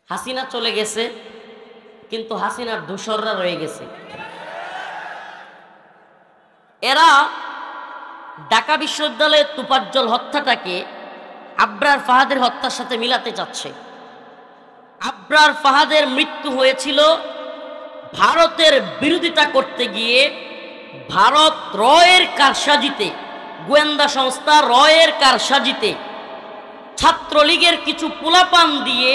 হাসিনা চলে গেছে, কিন্তু হাসিনার দোসররা রয়ে গেছে। এরা ঢাকা বিশ্ববিদ্যালয়ের তোফাজ্জল হত্যাটাকে আবরার ফাহাদের হত্যার সাথে মিলাতে চাচ্ছে। আবরার ফাহাদের মৃত্যু হয়েছিল ভারতের বিরোধিতা করতে গিয়ে, ভারত রয়ের কারসাজিতে, গোয়েন্দা সংস্থা রয়ের কারসাজিতে ছাত্রলীগের কিছু পোলাপান দিয়ে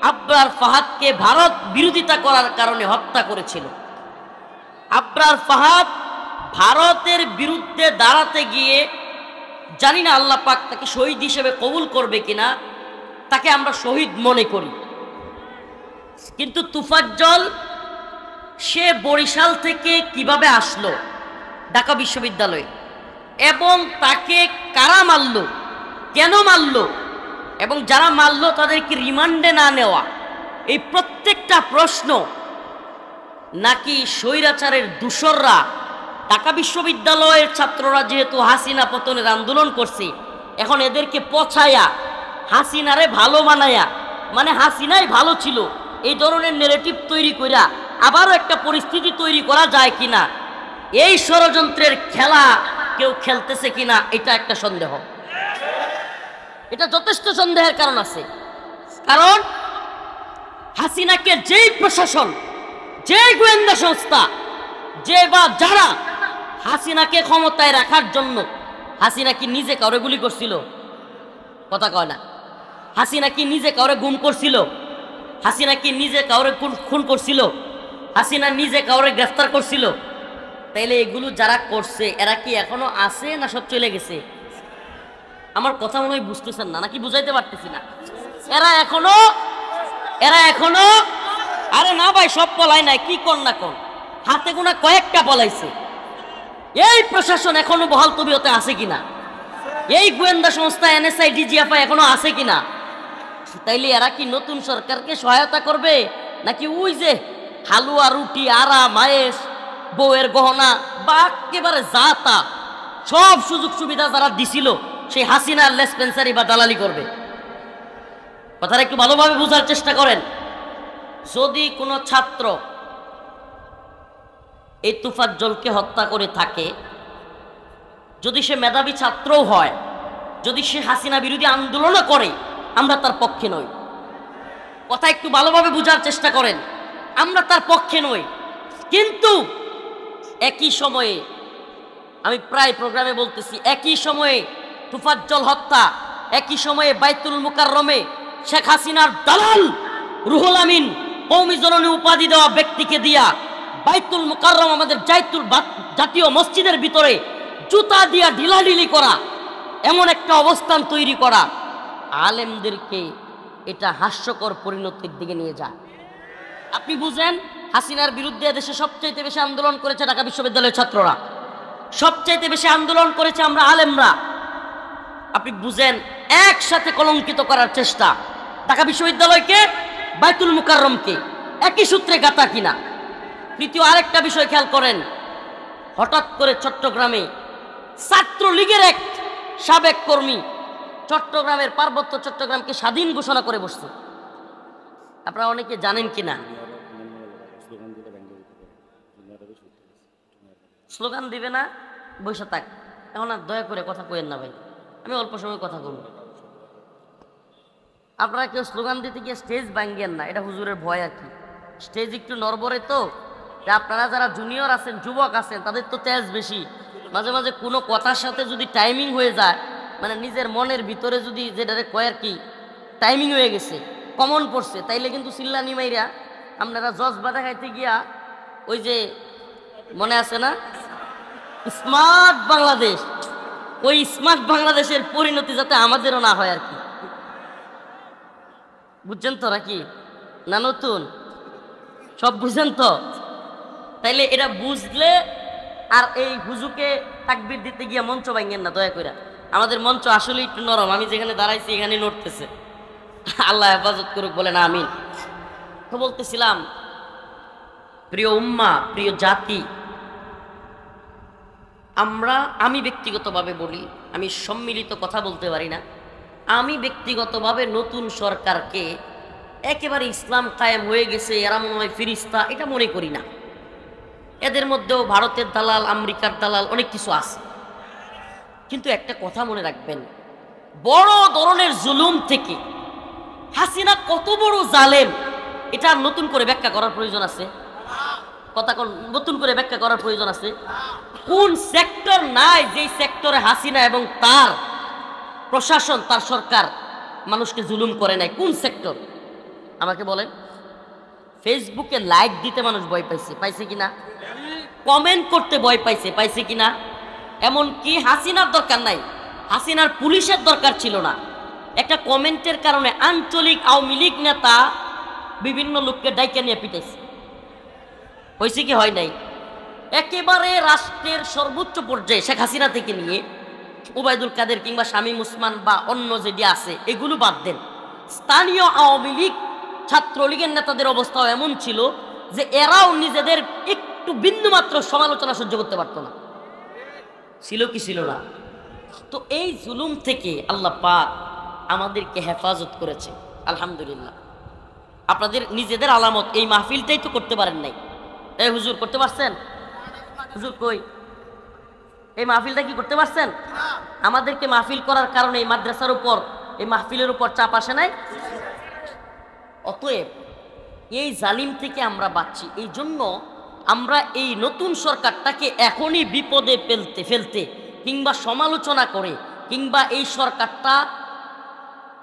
আবরার ফাহাদকে ভারত বিরোধিতা করার কারণে হত্যা করেছিল। আবরার ফাহাদ ভারতের বিরুদ্ধে দাঁড়াতে গিয়ে, জানি না আল্লাহ পাক তাকে শহীদ হিসেবে কবুল করবে কিনা, তাকে আমরা শহীদ মনে করি। কিন্তু তোফাজ্জল সে বরিশাল থেকে কিভাবে আসলো ঢাকা বিশ্ববিদ্যালয়ে, এবং তাকে কারা মারল, কেন মারল, এবং যারা মারল তাদেরকে রিমান্ডে না নেওয়া, এই প্রত্যেকটা প্রশ্ন নাকি স্বৈরাচারের দূষররা, ঢাকা বিশ্ববিদ্যালয়ের ছাত্ররা যেহেতু হাসিনা পতনের আন্দোলন করছে, এখন এদেরকে পছায়া হাসিনারে ভালো বানায়া, মানে হাসিনাই ভালো ছিল, এই ধরনের নেগেটিভ তৈরি কইরা আবারও একটা পরিস্থিতি তৈরি করা যায় কিনা, এই ষড়যন্ত্রের খেলা কেউ খেলতেছে কিনা, এটা একটা সন্দেহ। এটা যথেষ্ট সন্দেহের কারণ আছে। কারণ হাসিনাকে যেই প্রশাসন, যে গোয়েন্দা সংস্থা, যে বা যারা হাসিনাকে ক্ষমতায় রাখার জন্য, হাসিনা কি নিজে কাউরে গুলি করছিল? কথা কয় না। হাসিনা কি নিজে কাউরে গুম করছিল? হাসিনা কি নিজে কাউরে খুন করছিল? হাসিনা নিজে কাউরে গ্রেফতার করছিল? তাইলে এগুলো যারা করছে এরা কি এখনো আছে না সব চলে গেছে? আমার কথা মনে হয় বুঝতেছেন না, নাকি বুঝাইতে পারতেছি না? এরা এখনো আরে না ভাই, সব পলায় নাই, কি কর না কর, হাতে গোনা কয়েকটা পলাইছে। এই প্রশাসন এখনো বহাল তবিয়তে আছে কিনা? এই গোয়েন্দা সংস্থা এনএসআই ডিজিএফআই এখনো আছে কিনা? তাইলে এরা কি নতুন সরকারকে সহায়তা করবে, নাকি ওই যে হালুয়া, রুটি, আরা, মায়েস, বউয়ের গহনা বা একেবারে যা তা সব সুযোগ সুবিধা যারা দিছিল সেই হাসিনার লেসপেন্সারি বা দালালি করবে? কথাটা একটু ভালোভাবে বোঝার চেষ্টা করেন। যদি কোনো ছাত্র এই তোফাজ্জলকে হত্যা করে থাকে, যদি সে মেধাবী ছাত্রও হয়, যদি সে হাসিনা বিরোধী আন্দোলনও করে, আমরা তার পক্ষে নই। কথা একটু ভালোভাবে বোঝার চেষ্টা করেন, আমরা তার পক্ষে নই। কিন্তু একই সময়ে, আমি প্রায় প্রোগ্রামে বলতেছি, একই সময়ে তোফাজ্জল হত্যা, একই সময়ে বাইতুল মুকাররমে শেখ হাসিনার দালাল রুহুল আমিন কওমি জননী উপাধি দেওয়া ব্যক্তিকে দিয়া বাইতুল মুকাররম, আমাদের জাতীয় মসজিদের ভিতরে জুতা দিয়া ঢিলাঢিলি করা, এমন একটা অবস্থান তৈরি করা, আলেমদেরকে এটা হাস্যকর পরিণতির দিকে নিয়ে যায়। আপনি বুঝেন, হাসিনার বিরুদ্ধে দেশে সবচাইতে বেশি আন্দোলন করেছে ঢাকা বিশ্ববিদ্যালয়ের ছাত্ররা, সবচাইতে বেশি আন্দোলন করেছে আমরা আলেমরা। আপনি বুঝেন, একসাথে কলঙ্কিত করার চেষ্টা, ঢাকা বিশ্ববিদ্যালয়কে, বাইতুল মুকাররমকে একই সূত্রে গাঁথা কিনা। তৃতীয় আরেকটা বিষয় খেয়াল করেন, হঠাৎ করে চট্টগ্রামে ছাত্রলীগের এক সাবেক কর্মী চট্টগ্রামের পার্বত্য চট্টগ্রামকে স্বাধীন ঘোষণা করে বসছে। আপনারা অনেকে জানেন কিনা? স্লোগান দিবে না, বসে থাক। এখন আর দয়া করে কথা কইেন না ভাই, আমি অল্প সময় কথা বলব। আপনারা কেউ স্লোগান দিতে গিয়ে স্টেজ ভাঙ্গেন না, এটা হুজুরের ভয় আর কি। স্টেজ একটু নড়বড়ে তো, আপনারা যারা জুনিয়র আছেন, যুবক আছেন, তাদের তো তেজ বেশি। মাঝে মাঝে কোনো কথার সাথে যদি টাইমিং হয়ে যায়, মানে নিজের মনের ভিতরে যদি যেটা কয় আর কি, টাইমিং হয়ে গেছে, কমন পড়ছে, তাইলে কিন্তু চিল্লানি মাইরা আপনারা জজবাদা খাইতে গিয়া, ওই যে মনে আছে না স্মার্ট বাংলাদেশ, ওই স্মার্ট বাংলাদেশের পরিণতি যাতে আমাদেরও না হয় আর কি। বুঝছেন তো নাকি? না নতুন সব বুঝছেন তো? তাইলে এটা বুঝলে আর এই হুজুকে তাকবীর দিতে গিয়া মঞ্চ ভাঙেন না দয়া করে। আমাদের মঞ্চ আসলে একটু নরম, আমি যেখানে দাঁড়াইছি এখানে নড়তেছে। আল্লাহ হেফাজত করুক, বলেন আমিন। তো বলতেছিলাম, প্রিয় উম্মা, প্রিয় জাতি, আমি ব্যক্তিগতভাবে বলি, আমি সম্মিলিত কথা বলতে পারি না, আমি ব্যক্তিগতভাবে নতুন সরকারকে একেবারে ইসলাম কায়েম হয়ে গেছে, এরা মনে হয় ফিরিস্তা, এটা মনে করি না। এদের মধ্যেও ভারতের দালাল, আমেরিকার দালাল, অনেক কিছু আছে। কিন্তু একটা কথা মনে রাখবেন, বড় ধরনের জুলুম থেকে হাসিনা কত বড় জালেম, এটা নতুন করে ব্যাখ্যা করার প্রয়োজন আছে? কথা নতুন করে ব্যাখ্যা করার প্রয়োজন আছে? কোন সেক্টর নাই যেই সেক্টরে হাসিনা এবং তার প্রশাসন, তার সরকার মানুষকে জুলুম করে নাই? কোন সেক্টর আমাকে বলেন। ফেসবুকে লাইক দিতে মানুষ ভয় পাইছে, পাইছে কিনা? কমেন্ট করতে ভয় পাইছে, পাইছে কিনা? এমনকি হাসিনার দরকার নাই, হাসিনার পুলিশের দরকার ছিল না। একটা কমেন্টের কারণে আঞ্চলিক আওয়ামী লীগ নেতা বিভিন্ন লোককে ডাইকে নিয়ে পিটাইছে, হয়েছে কি হয় নাই? একেবারে রাষ্ট্রের সর্বোচ্চ পর্যায়ে শেখ হাসিনা থেকে নিয়ে ওবায়দুল কাদের কিংবা শামীম ওসমান বা অন্য যেটি আছে এগুলো বাদ দেন, স্থানীয় আওয়ামী লীগ, ছাত্রলীগের নেতাদের অবস্থাও এমন ছিল যে এরাও নিজেদের একটু বিন্দুমাত্র সমালোচনা সহ্য করতে পারত না। ছিল কি ছিল না? তো এই জুলুম থেকে আল্লাহ পাক আমাদেরকে হেফাজত করেছে, আলহামদুলিল্লাহ। আপনাদের নিজেদের আলামত, এই মাহফিলটাই তো করতে পারেন নাই। এই হুজুর করতে পারছেন? হুজুর কই? এই মাহফিলটা কি করতে পারছেন? আমাদেরকে মাহফিল করার কারণে এই মাদ্রাসার উপর, এই মাহফিলের উপর চাপ আসে নাই। অতএব এই জালিম থেকে আমরা বাঁচছি, এই জন্য আমরা এই নতুন সরকারটাকে এখনই বিপদে ফেলতে কিংবা সমালোচনা করে কিংবা এই সরকারটা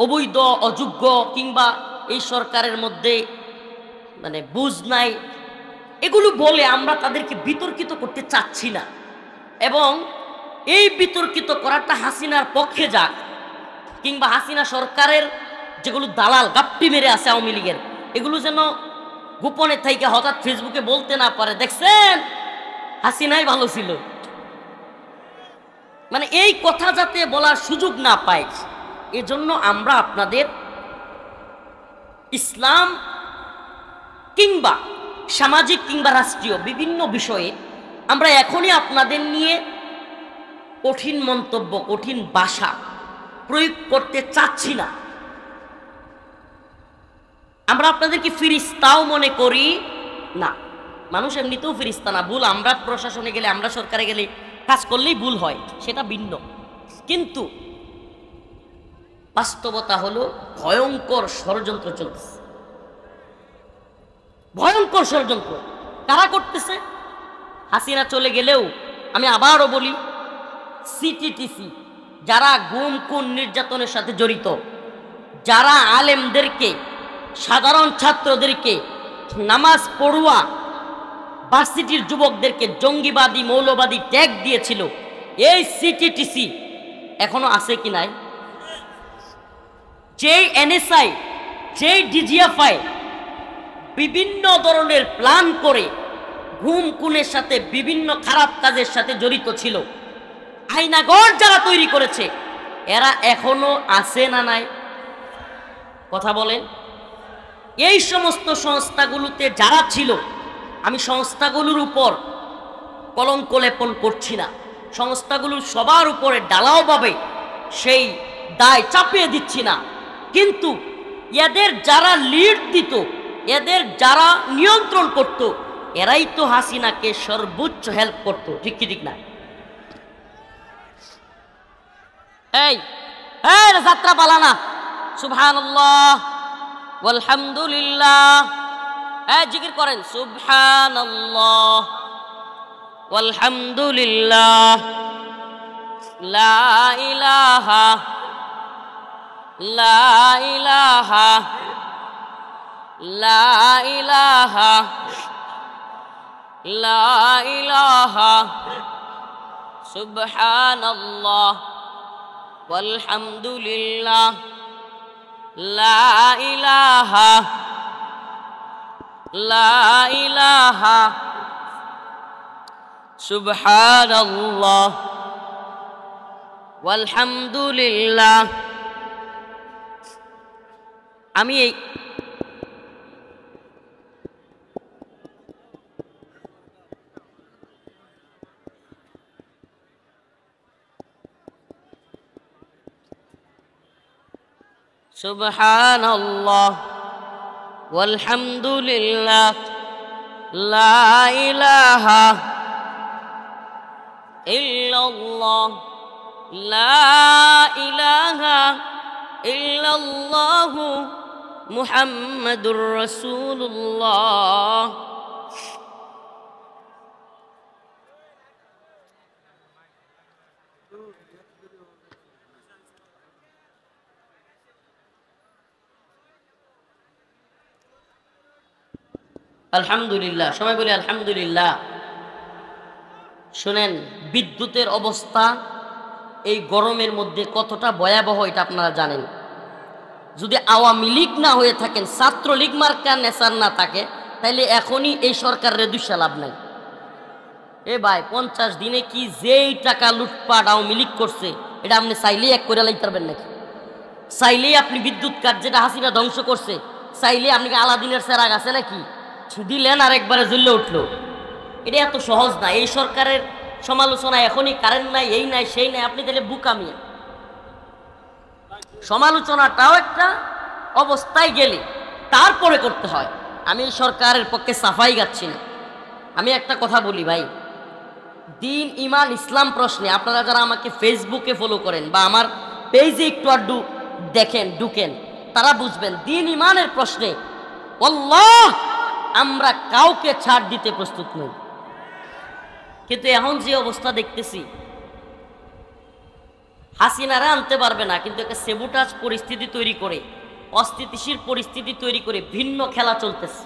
অবৈধ, অযোগ্য কিংবা এই সরকারের মধ্যে মানে বুঝ নাই, এগুলো বলে আমরা তাদেরকে বিতর্কিত করতে চাচ্ছি না। এবং এই বিতর্কিত করাটা হাসিনার পক্ষে যাক, কিংবা হাসিনা সরকারের যেগুলো দালাল গাপ্পি মেরে আছে আওয়ামী লীগের, এগুলো যেন গোপনে থেকে হঠাৎ ফেসবুকে বলতে না পারে, দেখছেন হাসিনাই ভালো ছিল, মানে এই কথা যাতে বলার সুযোগ না পায়, এজন্য আমরা আপনাদের ইসলাম কিংবা সামাজিক কিংবা রাষ্ট্রীয় বিভিন্ন বিষয়ে আমরা এখনই আপনাদের নিয়ে কঠিন মন্তব্য, কঠিন ভাষা প্রয়োগ করতে চাচ্ছি না। আমরা আপনাদেরকে ফিরিস্তাও মনে করি না, মানুষ এমনিতেও ফিরিস্তা না। ভুল আমরা প্রশাসনে গেলে, আমরা সরকারে গেলে কাজ করলেই ভুল হয়, সেটা ভিন্ন। কিন্তু বাস্তবতা হলো ভয়ঙ্কর ষড়যন্ত্র চলতেছে, ভয়ঙ্কর ষড়যন্ত্র। কারা করতেছে? হাসিনা চলে গেলেও আমি আবারও বলি, সিটিটিসি যারা গুম খুন নির্যাতনের সাথে জড়িত, যারা আলেমদেরকে, সাধারণ ছাত্রদেরকে, নামাজ পড়ুয়া ভার্সিটির যুবকদেরকে জঙ্গিবাদী, মৌলবাদী ট্যাগ দিয়েছিল, এই সিটিটিসি এখনো আছে কি নাই? যেই এনএসআই, যেই ডিজিএফআই বিভিন্ন ধরনের প্ল্যান করে গুম খুনের সাথে বিভিন্ন খারাপ কাজের সাথে জড়িত ছিল, আয়নাঘর যারা তৈরি করেছে, এরা এখনো আছে না নাই? কথা বলেন। এই সমস্ত সংস্থাগুলোতে যারা ছিল, আমি সংস্থাগুলোর উপর কলঙ্ক লেপন করছি না, সংস্থাগুলোর সবার উপরে ঢালাওভাবে সেই দায় চাপিয়ে দিচ্ছি না, কিন্তু এদের যারা লিড দিত, এদের যারা নিয়ন্ত্রণ করত, এরাই তো হাসিনাকে সর্বোচ্চ হেল্প করত, ঠিক কি ঠিক না? এই যাত্রা পালানা, সুবহানাল্লাহ আলহামদুলিল্লাহ, জিকির করেন সুবহানাল্লাহ আলহামদুলিল্লাহ, লা ইলাহা লা ইলাহা লা ইলাহা লা ইলাহা সুবহানাল্লাহ আলহামদুলিল্লাহ, লা ইলাহা লা ইলাহা সুবহানাল্লাহ আলহামদুলিল্লাহ। আমি এই সুবহানাল্লাহ ওয়ালহামদুলিল্লাহ লা ইলাহা ইল্লাল্লাহ লা ইলাহা ইল্লাল্লাহু মুহাম্মাদুর রাসূলুল্লাহ। আলহামদুলিল্লাহ, সবাই বলি আলহামদুলিল্লাহ। শুনেন, বিদ্যুতের অবস্থা এই গরমের মধ্যে কতটা ভয়াবহ এটা আপনারা জানেন। যদি আওয়ামী লীগ না হয়ে থাকেন, ছাত্রলীগ মার্কার নেশার না থাকে, তাইলে এখনই এই সরকারের দুঃসা লাভ নাই। এ ভাই, 50 দিনে কি যেই টাকা লুটপাট আওয়ামী লীগ করছে, এটা আপনি চাইলেই এক করে লাইতে পারবেন নাকি? চাইলেই আপনি বিদ্যুৎ কাট যেটা হাসিনা ধ্বংস করছে, চাইলে আপনি আলাদিনের চেরাগ আছে নাকি দিলেন আর একবারে জ্বললে উঠলো? এটা এত সহজ না। এই সরকারের সমালোচনা এখনই কারেন্ট নাই, এই নাই, সেই নাই, আপনি তাহলে বুকামি। সমালোচনাটাও একটা অবস্থায় গেলে তারপরে করতে হয়। আমি এই সরকারের পক্ষে সাফাই গাচ্ছি না। আমি একটা কথা বলি ভাই, দিন ইমান ইসলাম প্রশ্নে আপনারা যারা আমাকে ফেসবুকে ফলো করেন বা আমার পেজে একটু আড্ডু দেখেন, ঢুকেন, তারা বুঝবেন দিন ইমানের প্রশ্নে আল্লাহ আমরা কাউকে ছাড় দিতে প্রস্তুত নই। কিন্তু এখন যে অবস্থা দেখতেছি, হাসিনারা আনতে পারবে না, কিন্তু একটা সেবুটাজ পরিস্থিতি তৈরি করে, অস্থিতিশীল পরিস্থিতি তৈরি করে ভিন্ন খেলা চলতেছে।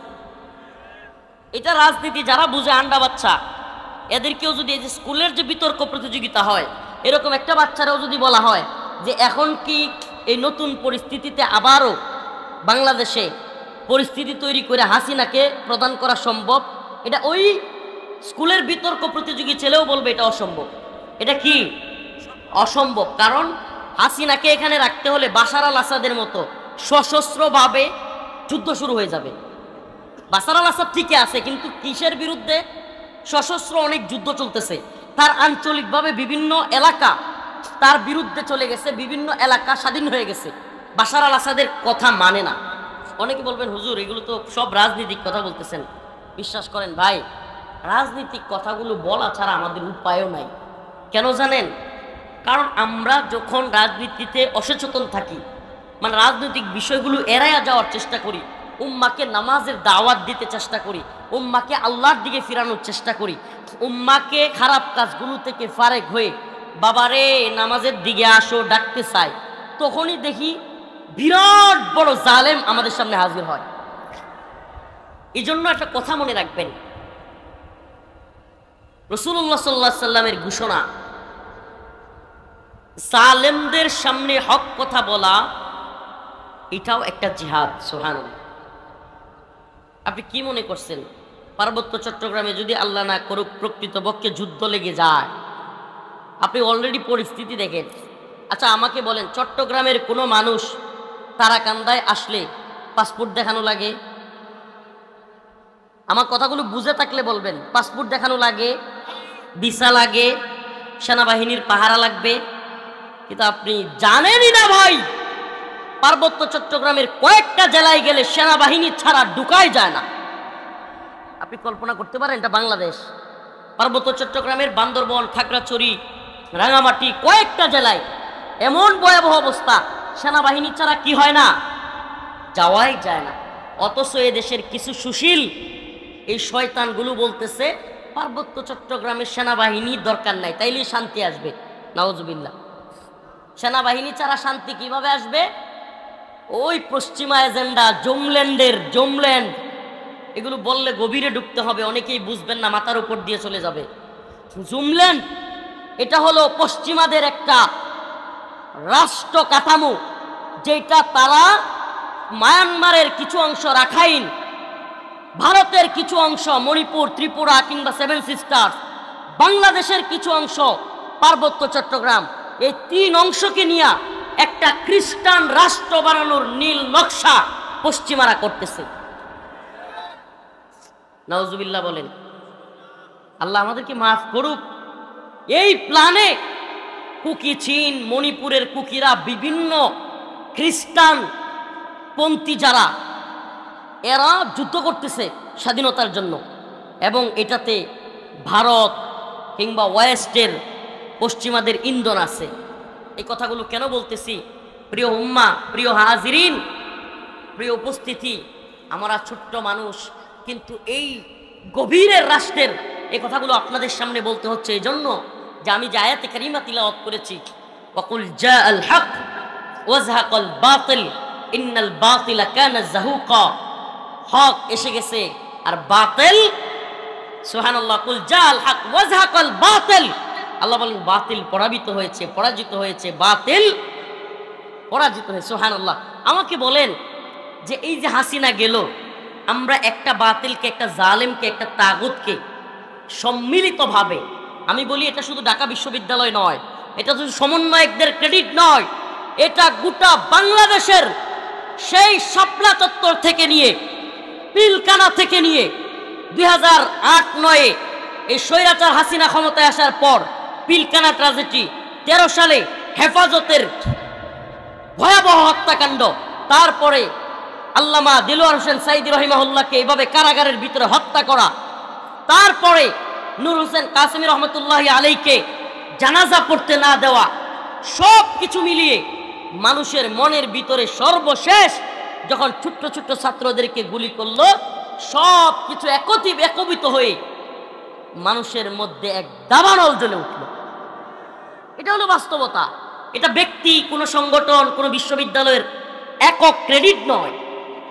এটা রাজনীতি যারা বুঝে, আন্ডা বাচ্চা, এদেরকেও যদি এই যে স্কুলের যে বিতর্ক প্রতিযোগিতা হয়, এরকম একটা বাচ্চারাও যদি বলা হয় যে এখন কি এই নতুন পরিস্থিতিতে আবারও বাংলাদেশে পরিস্থিতি তৈরি করে হাসিনাকে প্রদান করা সম্ভব, এটা ওই স্কুলের বিতর্ক প্রতিযোগী ছেলেও বলবে এটা অসম্ভব। এটা কি অসম্ভব? কারণ হাসিনাকে এখানে রাখতে হলে বাশার আল আসাদের মতো সশস্ত্রভাবে যুদ্ধ শুরু হয়ে যাবে। বাশার আল আসাদ ঠিকই আছে, কিন্তু কিসের বিরুদ্ধে? সশস্ত্র অনেক যুদ্ধ চলতেছে। তার আঞ্চলিকভাবে বিভিন্ন এলাকা তার বিরুদ্ধে চলে গেছে, বিভিন্ন এলাকা স্বাধীন হয়ে গেছে। বাশার আল আসাদের কথা মানে না। অনেকে বলবেন হুজুর এগুলো তো সব রাজনীতিক কথা বলতেছেন। বিশ্বাস করেন ভাই, রাজনীতিক কথাগুলো বলা ছাড়া আমাদের উপায়ও নাই। কেন জানেন? কারণ আমরা যখন রাজনীতিতে অসচেতন থাকি, মানে রাজনৈতিক বিষয়গুলো এড়াইয়া যাওয়ার চেষ্টা করি, উম্মাকে নামাজের দাওয়াত দিতে চেষ্টা করি, উম্মাকে আল্লাহর দিকে ফিরানোর চেষ্টা করি, উম্মাকে খারাপ কাজগুলো থেকে ফারেক হয়ে বাবারে নামাজের দিকে আসো ডাকতে চাই, তখনই দেখি বিরাট বড় জালেম আমাদের সামনে হাজির হয়। এই জন্য একটা কথা মনে রাখবেন, রাসূলুল্লাহ সাল্লাল্লাহু আলাইহি সাল্লামের ঘোষণা, জালেমদের সামনে হক কথা বলা এটাও একটা জিহাদ। সুবহানাল্লাহ। আপনি কি মনে করছেন পার্বত্য চট্টগ্রামে যদি আল্লাহ না করুক প্রকৃতপক্ষে যুদ্ধ লেগে যায়? আপনি অলরেডি পরিস্থিতি দেখেন। আচ্ছা আমাকে বলেন, চট্টগ্রামের কোনো মানুষ তারাকান্দায় আসলে পাসপোর্ট দেখানো লাগে? আমার কথাগুলো বুঝে থাকলে বলবেন। পাসপোর্ট দেখানো লাগে, ভিসা লাগে, সেনাবাহিনীর পাহারা লাগবে। কিন্তু আপনি জানেনই না ভাই, পার্বত্য চট্টগ্রামের কয়েকটা জেলায় গেলে সেনাবাহিনী ছাড়া ঢুকাই যায় না। আপনি কল্পনা করতে পারেন এটা বাংলাদেশ? পার্বত্য চট্টগ্রামের বান্দরবন, খাগড়াছড়ি, রাঙামাটি কয়েকটা জেলায় এমন ভয়াবহ অবস্থা, সেনাবাহিনী ছাড়া কি হয় না? যাওয়াই যায় না। অথচ এদেশের কিছু সুশীল এই শয়তানগুলো বলতেছে পার্বত্য চট্টগ্রামের সেনাবাহিনী দরকার নাই, তাইলেই শান্তি আসবে। নাউজুবিল্লাহ। সেনাবাহিনী ছাড়া শান্তি কিভাবে আসবে? ওই পশ্চিমা এজেন্ডা, জমল্যান্ড, এগুলো বললে গভীরে ঢুকতে হবে, অনেকেই বুঝবেন না, মাথার উপর দিয়ে চলে যাবে। জুমল্যান্ড এটা হলো পশ্চিমাদের একটা রাষ্ট্র কাঠামো, যেটা তারা মায়ানমারের কিছু অংশ, রাখাইন, ভারতের কিছু অংশ, মণিপুর, ত্রিপুরা কিংবা 7 সিস্টার্স, বাংলাদেশের কিছু অংশ, পার্বত্য চট্টগ্রাম, এই 3 অংশকে নিয়ে একটা খ্রিস্টান রাষ্ট্র বানানোর নীল নকশা পশ্চিমারা করতেছে। নাউজুবিল্লাহ বলেন। আল্লাহ আমাদেরকে মাফ করুক। এই প্ল্যানে কুকি চীন, মণিপুরের কুকিরা, বিভিন্ন খ্রিস্টান পন্থী যারা, এরা যুদ্ধ করতেছে স্বাধীনতার জন্য, এবং এটাতে ভারত কিংবা ওয়েস্টের পশ্চিমাদের ইন্ধন আছে। এই কথাগুলো কেন বলতেছি? প্রিয় উম্মা, প্রিয় হাজিরিন, প্রিয় উপস্থিতি, আমরা ছোট্ট মানুষ, কিন্তু এই গভীরের রাষ্ট্রের এই কথাগুলো আপনাদের সামনে বলতে হচ্ছে এই জন্য যে আমি যে আয়াতে কারিমা তিলাওয়াত করেছি, ওয়াকুল জাআল হক ওয়াজহাকাল বাতিল ইন্নাল বাতিলা কানা যাহুকা, হক এসে গেছে আর বাতিল, সুবহানাল্লাহ, কুল জাআল হক ওয়াজহাকাল বাতিল, আল্লাহ বলেন বাতিল পরাজিত হয়েছে, পরাজিত হয়েছে, বাতিল পরাজিত হয়েছে। সুবহানাল্লাহ। আমাকে বলেন যে এই যে হাসিনা গেল, আমরা একটা বাতিলকে, একটা জালেমকে, একটা তাগুতকে সম্মিলিতভাবে, আমি বলি এটা শুধু ঢাকা বিশ্ববিদ্যালয় নয়, এটা শুধু সমন্বয়কদের ক্রেডিট নয়, এটা গোটা বাংলাদেশের সেই শাপলা চত্বর থেকে নিয়ে, পিলকানা থেকে নিয়ে 2008-09 এই স্বৈরাচার হাসিনা ক্ষমতায় আসার পর পিলকানা ট্র্যাজেডি, 13 সালে হেফাজতের ভয়াবহ হত্যাকাণ্ড, তারপরে আল্লামা দিলওয়ার হোসেন সাইদি রহিমাহুল্লাহকে এভাবে কারাগারের ভিতরে হত্যা করা, তারপরে নূর হোসেন কাসেমি রহমতুল্লাহি আলাইকে জানাজা পড়তে না দেওয়া, সব কিছু মিলিয়ে মানুষের মনের ভিতরে সর্বশেষ যখন ছোট্ট ছোট্ট ছাত্রদেরকে গুলি করলো, সব কিছু একত্রিত হয়ে মানুষের মধ্যে এক দাবানল জ্বলে উঠল। এটা হলো বাস্তবতা। এটা ব্যক্তি, কোনো সংগঠন, কোনো বিশ্ববিদ্যালয়ের একক ক্রেডিট নয়।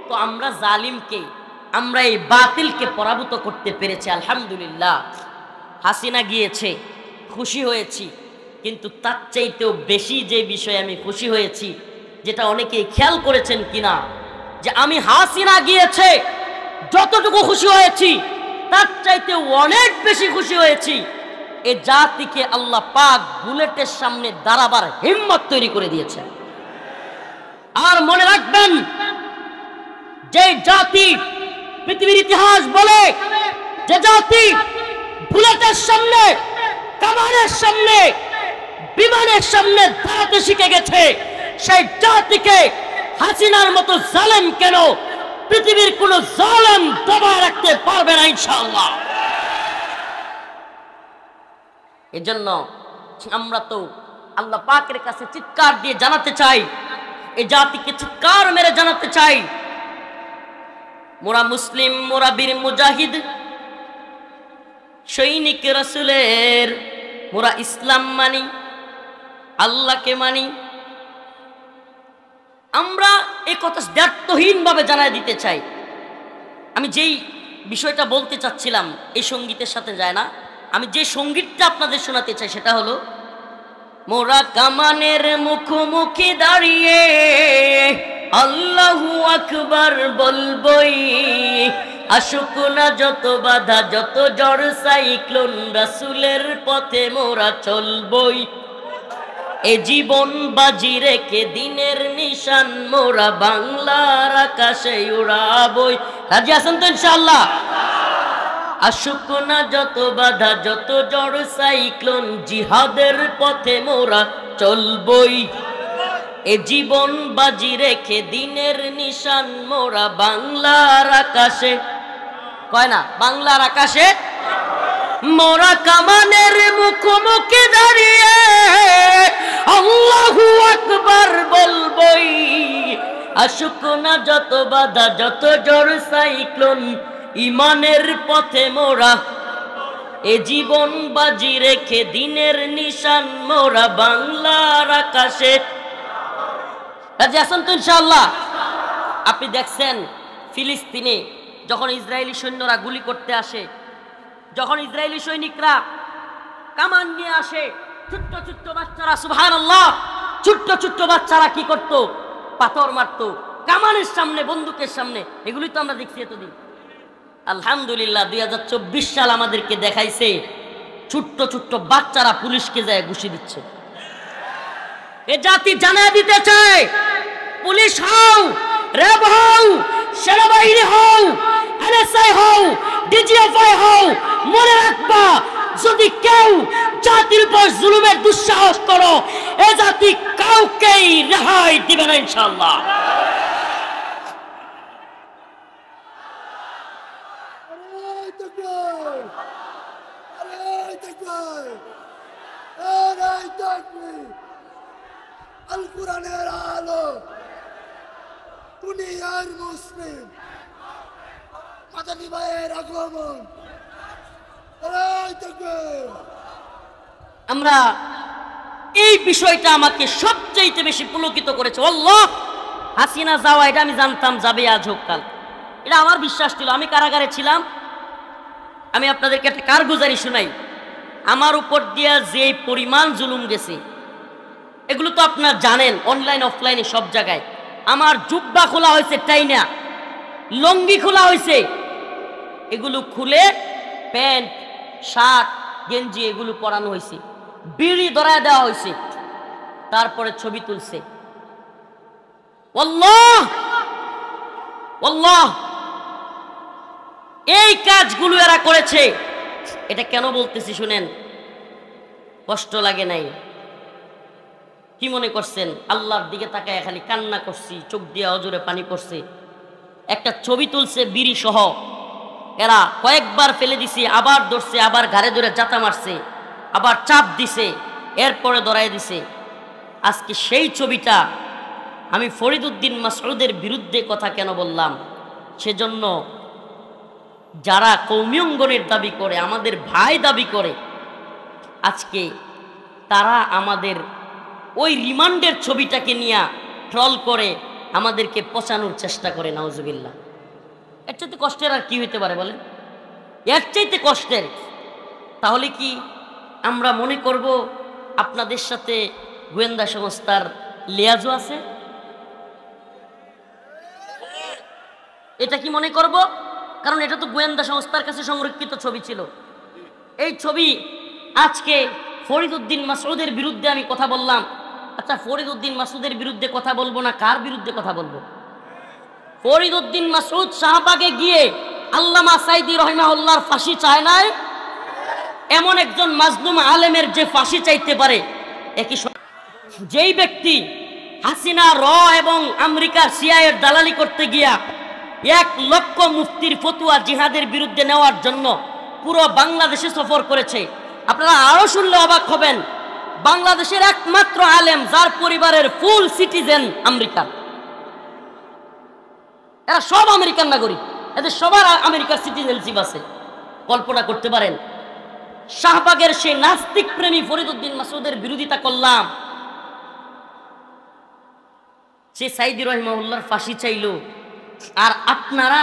তো আমরা জালিমকে, আমরা এই বাতিলকে পরাভূত করতে পেরেছি, আলহামদুলিল্লাহ। হাসিনা গিয়েছে, খুশি হয়েছি, কিন্তু তার চাইতেও বেশি যে বিষয়ে আমি খুশি হয়েছি, যেটা অনেকেই খেয়াল করেছেন কিনা, যে আমি হাসিনা গিয়েছে যতটুকু খুশি হয়েছি, তার চাইতে অনেক বেশি খুশি হয়েছি এ জাতিকে আল্লাহ পাক বুলেটের সামনে দাঁড়াবার হিম্মত তৈরি করে দিয়েছেন। আর মনে রাখবেন, যে জাতি, পৃথিবীর ইতিহাস বলে, যে জাতি বুলেটের সামনে, কামানের সামনে, বিমানের সামনে দাঁড়াতে শিখে গেছে, সেই জাতিকে হাসিনার মতো জালেম কেন পৃথিবীর কোন জালেম দবায় রাখতে পারবে না ইনশাআল্লাহ। এজন্য আমরা তো আল্লাহ পাকের কাছে চিৎকার দিয়ে জানাতে চাই, এই জাতিকে চিৎকার মেরে জানাতে চাই, মোরা মুসলিম, মোরা বীর মুজাহিদ, সৈনিক রাসূলের, মোরা ইসলাম মানি, আল্লাহকে মানি। আমরা এই কথা দ্ব্যর্থহীন ভাবে জানাই দিতে চাই। আমি যেই বিষয়টা বলতে চাচ্ছিলাম এই সঙ্গীতের সাথে যায় না, আমি যে সঙ্গীতটা আপনাদের শোনাতে চাই সেটা হলো, মোরা কামানের মুখোমুখি দাঁড়িয়ে আল্লাহু আকবার বলবই, আসুক না যত বাধা, যত ঝড় সাইক্লোন, রাসূলের পথে মোরা চলবই, এ জীবন বাজি রেখে দিনের নিশান মোরা বাংলার আকাশে উড়াবই। রাজি আছেন তো ইনশাআল্লাহ? আসুক না যত বাধা, যত ঝড় সাইক্লোন, জিহাদের পথে মোরা চলবই, এ জীবন বাজি রেখে দিনের নিশান মোরা বাংলার আকাশে, কয় না, বাংলার আকাশে মোরা কামানের মুখোমুখি দাঁড়িয়ে আল্লাহু আকবার বলবই, আসুক না যত বাধা, যত ঝড় সাইক্লোন, ইমানের পথে মোরা, এ জীবন বাজি রেখে দিনের নিশান মোরা বাংলার আকাশে। রাজি আছেন তো ইনশাআল্লাহ? আপনি দেখছেন ফিলিস্তিনে যখন ইসরায়েলি সৈন্যরা গুলি করতে আসে, যখন ইসরায়েলি সৈনিকরা কামান নিয়ে আসে, ছোট্ট ছোট্ট বাচ্চারা, সুবহানাল্লাহ, ছোট্ট ছোট্ট বাচ্চারা কি করতো? পাথর মারতো কামানের সামনে, বন্দুকের সামনে। এগুলি তো আমরা দেখছি এতদিন। আলহামদুলিল্লাহ 2024 সাল আমাদেরকে দেখাইছে ছোট্ট ছোট্ট বাচ্চারা পুলিশকে যায় ঘুষি দিচ্ছে। এ জাতি জানা দিতে চায়, পুলিশ হও, র্যাব হও, সেনাবাহিনী হও, এনএসআই হও, ডিজিএফআই হও, মনে রাখবা, যদি কেউ জাতির উপর জুলুমের দুঃসাহস করো, এ জাতি কাউকেই রেহাই দিবে না ইনশাআল্লাহ। তাকবীর, নারায়ে তাকবীর, নারায়ে তাকবীর। আল কোরআনের আলো, দুনিয়ার মুসলিম, মাদানী ভাইয়ের আগমন, নারায়ে তাকবীর। আমরা এই বিষয়টা আমাকে সবচাইতে বেশি পুলকিত করেছে। আল্লাহ, হাসিনা যাওয়া এটা আমি জানতাম, যাবে আজ হোক কাল, এটা আমার বিশ্বাস ছিল। আমি কারাগারে ছিলাম। আমি আপনাদেরকে একটা কারগুজারি শোনাই। আমার উপর দিয়া যে পরিমাণ জুলুম গেছে এগুলো তো আপনারা জানেন, অনলাইন অফলাইনে সব জায়গায়। আমার জুব্বা খোলা হয়েছে, টাইনা লঙ্গি খোলা হয়েছে, এগুলো খুলে প্যান্ট শার্ট গেঞ্জি এগুলো পরানো হয়েছে, বিড়ি ধরায় দেওয়া হয়েছে, তারপরে ছবি তুলছে। আল্লাহ আল্লাহ, এই কাজগুলো এরা করেছে। এটা কেন বলতেছি শুনেন, কষ্ট লাগে নাই? কি মনে করছেন আল্লাহর দিকে তাকায় খালি কান্না করছি, চোখ দিয়ে অজরে পানি পড়ছে? একটা ছবি তুলছে বিড়ি সহ, এরা কয়েকবার ফেলে দিছে, আবার ধরছে, আবার ঘাড়ে ধরে জাতা মারছে, আবার চাপ দিছে, এরপরে ধরাই দিছে। আজকে সেই ছবিটা আমি ফরিদউদ্দিন মাসউদের বিরুদ্ধে কথা কেন বললাম? সেজন্য যারা কওমি অঙ্গনের দাবি করে, আমাদের ভাই দাবি করে, আজকে তারা আমাদের ওই রিমান্ডের ছবিটাকে নিয়ে ট্রল করে আমাদেরকে পচানোর চেষ্টা করে। নাউজুবিল্লাহ। এর চাইতে কষ্টের আর কি হইতে পারে বলেন? এর চাইতে কষ্টের। তাহলে কি আমরা মনে করব আপনাদের সাথে গোয়েন্দা সংস্থার লিয়াজও আছে? এটা কি মনে করব? কারণ এটা তো গোয়েন্দা সংস্থার কাছে সংরক্ষিত ছবি ছিল। এই ছবি আজকে ফরিদউদ্দিন মাসউদের বিরুদ্ধে আমি কথা বললাম। আচ্ছা, ফরিদউদ্দিন মাসউদের বিরুদ্ধে কথা বলবো না কার বিরুদ্ধে কথা বলবো? ফরিদউদ্দিন মাসউদ শাহবাগে গিয়ে আল্লামা সাইদি রহিমাহুল্লাহর ফাঁসি চায় নাই? এমন একজন মাজলুম আলেমের যে ফাঁসি চাইতে পারে, একই যেই ব্যক্তি হাসিনা র এবং আমেরিকার সিআইএর দালালি করতে গিয়া 1 লক্ষ মুফতির ফতুয়া জিহাদের বিরুদ্ধে নেওয়ার জন্য পুরো বাংলাদেশে সফর করেছে। আপনারা আরো শুনলে অবাক হবেন, বাংলাদেশের একমাত্র আলেম যার পরিবারের ফুল সিটিজেন আমেরিকা। এরা সব আমেরিকান নাগরিক, এদের সবার আমেরিকার সিটিজেনশিপ আছে। কল্পনা করতে পারেন? শাহবাগের সেই নাস্তিক প্রেমী ফরিদউদ্দিন মাসউদের বিরোধিতা করলাম, সে সাইদি রহিমাহুল্লাহর ফাঁসি চাইল, আর আপনারা